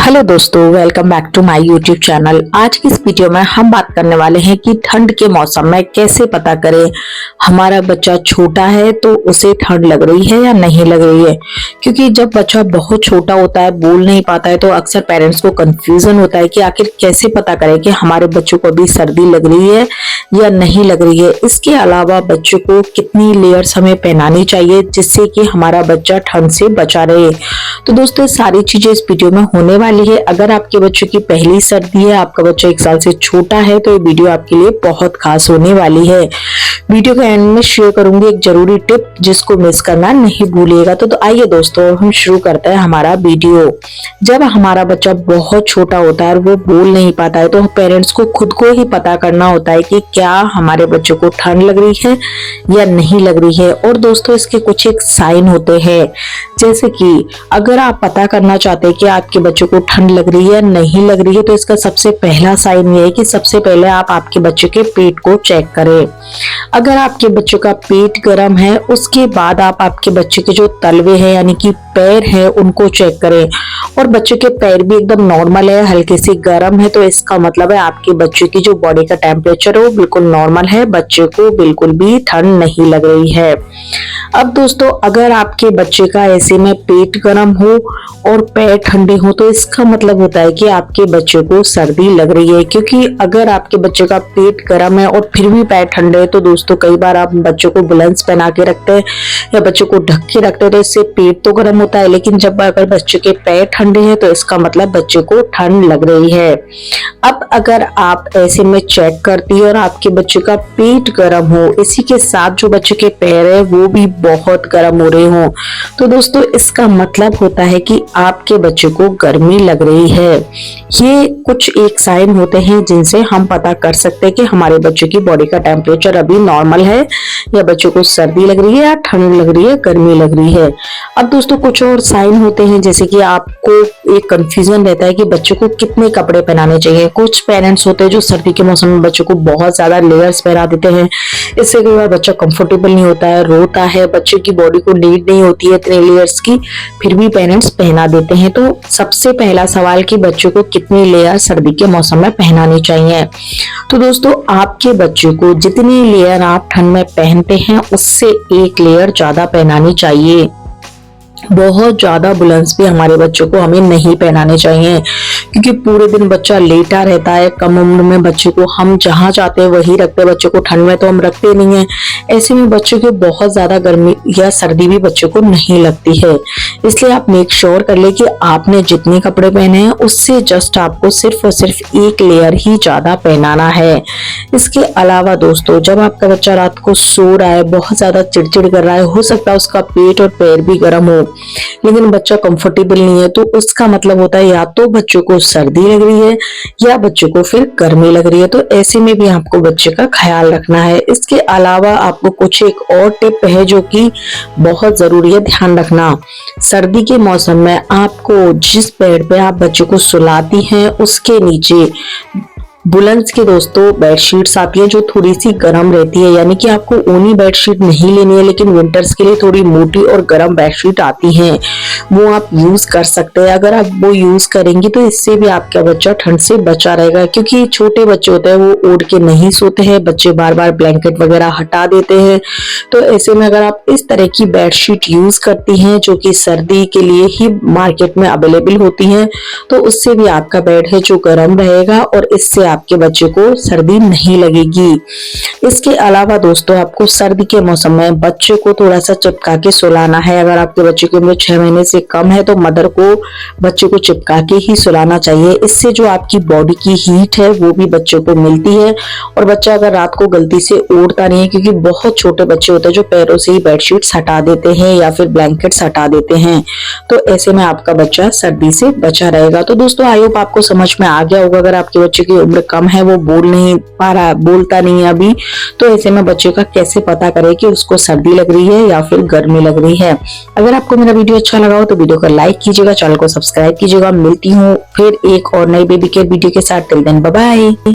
Hello दोस्तों, welcome back to my YouTube channel. आज की इस वीडियो में हम बात करने वाले हैं कि ठंड के मौसम में कैसे पता करें हमारा बच्चा छोटा है तो उसे ठंड लग रही है या नहीं लग रही है। क्योंकि जब बच्चा बहुत छोटा होता है, बोल नहीं पाता है, तो अक्सर पेरेंट्स को कंफ्यूजन होता है कि आखिर कैसे पता करें कि हमारे बच्चों को अभी सर्दी लग रही है या नहीं लग रही है। इसके अलावा बच्चों को कितनी लेयर्स हमें पहनानी चाहिए जिससे कि हमारा बच्चा ठंड से बचा रहे। तो दोस्तों, सारी चीजें इस वीडियो में होने वाली है। अगर आपके बच्चों की पहली सर्दी है, आपका बच्चा 1 साल से छोटा है, तो ये वीडियो आपके लिए बहुत खास होने वाली है। वीडियो के एंड में शेयर करूंगी एक जरूरी टिप जिसको मिस करना नहीं भूलिएगा। तो आइए दोस्तों, हम शुरू करते हैं हमारा वीडियो। जब हमारा बच्चा बहुत छोटा होता है और वो बोल नहीं पाता है, तो पेरेंट्स को खुद को ही पता करना होता है कि क्या हमारे बच्चों को ठंड लग रही है या नहीं लग रही है। और दोस्तों, इसके कुछ एक साइन होते हैं, जैसे कि अगर आप पता करना चाहते हैं कि आपके बच्चों को ठंड लग रही है नहीं लग रही है, तो इसका सबसे पहला साइन ये है कि सबसे पहले आप आपके बच्चे के पेट को चेक करें। अगर आपके बच्चों का पेट गर्म है, उसके बाद आप आपके बच्चे के जो तलवे हैं यानी कि पैर है उनको चेक करें, और बच्चे के पैर भी एकदम नॉर्मल है, हल्के से गर्म है, तो इसका मतलब है आपके बच्चे की जो बॉडी का टेम्परेचर है वो बिल्कुल नॉर्मल है, बच्चे को बिल्कुल भी ठंड नहीं लग रही है। अब दोस्तों, अगर आपके बच्चे का ऐसे में पेट गर्म हो और पैर ठंडे हो, तो इसका मतलब होता है कि आपके बच्चे को सर्दी लग रही है। क्योंकि अगर आपके बच्चे का पेट गर्म है और फिर भी पैर ठंडे है, तो दोस्तों कई बार आप बच्चों को बुलेंस पहना के रखते हैं या बच्चों को ढक के रखते हैं, तो इससे पेट तो गर्म होता है, लेकिन जब अगर बच्चे के पैर ठंडे हैं तो इसका मतलब बच्चे को ठंड लग रही है। अब अगर आप ऐसे में चेक करती है और आपके बच्चे का पेट गर्म हो, इसी के साथ जो बच्चे के पैर है वो भी बहुत गर्म हो रहे हो, तो दोस्तों इसका मतलब होता है कि आपके बच्चे को गर्मी लग रही है। ये कुछ एक साइन होते हैं जिनसे हम पता कर सकते हैं कि हमारे बच्चे की बॉडी का टेम्परेचर अभी नॉर्मल है या बच्चों को सर्दी लग रही है या ठंड लग रही है, गर्मी लग रही है। अब दोस्तों, कुछ और साइन होते हैं, जैसे कि आपको एक कंफ्यूजन रहता है कि बच्चों को कितने कपड़े पहनाने चाहिए। कुछ पेरेंट्स होते हैं जो सर्दी के मौसम में बच्चों को बहुत ज्यादा लेयर्स पहना देते हैं, इससे कई बार बच्चा कंफर्टेबल नहीं होता है, रोता है, बच्चे की बॉडी को नीड नहीं होती है इतने लेयर्स की, फिर भी पेरेंट्स पहना देते हैं। तो सबसे पहला सवाल कि बच्चों को कितनी लेयर सर्दी के मौसम में पहनानी चाहिए। तो दोस्तों, आपके बच्चों को जितनी लेयर आप ठंड में पहनते हैं उससे 1 लेयर ज्यादा पहनानी चाहिए। बहुत ज्यादा बुलेंस भी हमारे बच्चों को हमें नहीं पहनाने चाहिए, क्योंकि पूरे दिन बच्चा लेटा रहता है। कम उम्र में बच्चे को हम जहां चाहते हैं वही रखते हैं, बच्चे को ठंड में तो हम रखते नहीं है। ऐसे में बच्चों को बहुत ज्यादा गर्मी या सर्दी भी बच्चों को नहीं लगती है। इसलिए आप मेक श्योर कर ले कि आपने जितने कपड़े पहने हैं उससे जस्ट आपको सिर्फ और सिर्फ 1 लेयर ही ज्यादा पहनाना है। इसके अलावा दोस्तों, जब आपका बच्चा रात को सो रहा है, बहुत ज्यादा चिड़चिड़ कर रहा है, हो सकता है उसका पेट और पैर भी गर्म हो, लेकिन बच्चा कंफर्टेबल नहीं है, तो उसका मतलब होता है या तो बच्चों को सर्दी लग रही है या बच्चों को फिर गर्मी लग रही है। तो ऐसे में भी आपको बच्चे का ख्याल रखना है। इसके अलावा आपको कुछ एक और टिप है जो कि बहुत जरूरी है ध्यान रखना। सर्दी के मौसम में आपको जिस बेड पे आप बच्चों को सुलाती हैं उसके नीचे बुलंस के दोस्तों बेडशीट्स आती है जो थोड़ी सी गर्म रहती है, यानी कि आपको ऊनी बेडशीट नहीं लेनी है, लेकिन विंटर्स के लिए थोड़ी मोटी और गर्म बेडशीट आती हैं, वो आप यूज कर सकते हैं। अगर आप वो यूज करेंगी तो इससे भी आपका बच्चा ठंड से बचा रहेगा, क्योंकि छोटे बच्चे होते हैं वो ओढ़ के नहीं सोते हैं, बच्चे बार बार ब्लैंकेट वगैरह हटा देते हैं। तो ऐसे में अगर आप इस तरह की बेडशीट यूज करती हैं जो कि सर्दी के लिए ही मार्केट में अवेलेबल होती है, तो उससे भी आपका बेड है जो गर्म रहेगा और इससे आपके बच्चे को सर्दी नहीं लगेगी। इसके अलावा दोस्तों, आपको सर्दी के मौसम में बच्चे को थोड़ा सा चिपका के सुलाना है। अगर आपके बच्चे की उम्र 6 महीने से कम है तो मदर को बच्चे को चिपका के ही सुलाना चाहिए। इससे जो आपकी बॉडी की हीट है वो भी बच्चे को मिलती है, और बच्चा अगर रात को गलती से ओढ़ता नहीं है, क्योंकि बहुत छोटे बच्चे होते हैं जो पैरों से ही बेडशीट्स हटा देते हैं या फिर ब्लैंकेट्स हटा देते हैं, तो ऐसे में आपका बच्चा सर्दी से बचा रहेगा। तो दोस्तों, आई होप आपको समझ में आ गया होगा। अगर आपके बच्चे की उम्र कम है, वो बोल नहीं पा रहा, बोलता नहीं है अभी, तो ऐसे में बच्चे का कैसे पता करे कि उसको सर्दी लग रही है या फिर गर्मी लग रही है। अगर आपको मेरा वीडियो अच्छा लगा हो तो वीडियो को लाइक कीजिएगा, चैनल को सब्सक्राइब कीजिएगा। मिलती हूँ फिर एक और नई बेबी केयर वीडियो के साथ। Till then bye bye.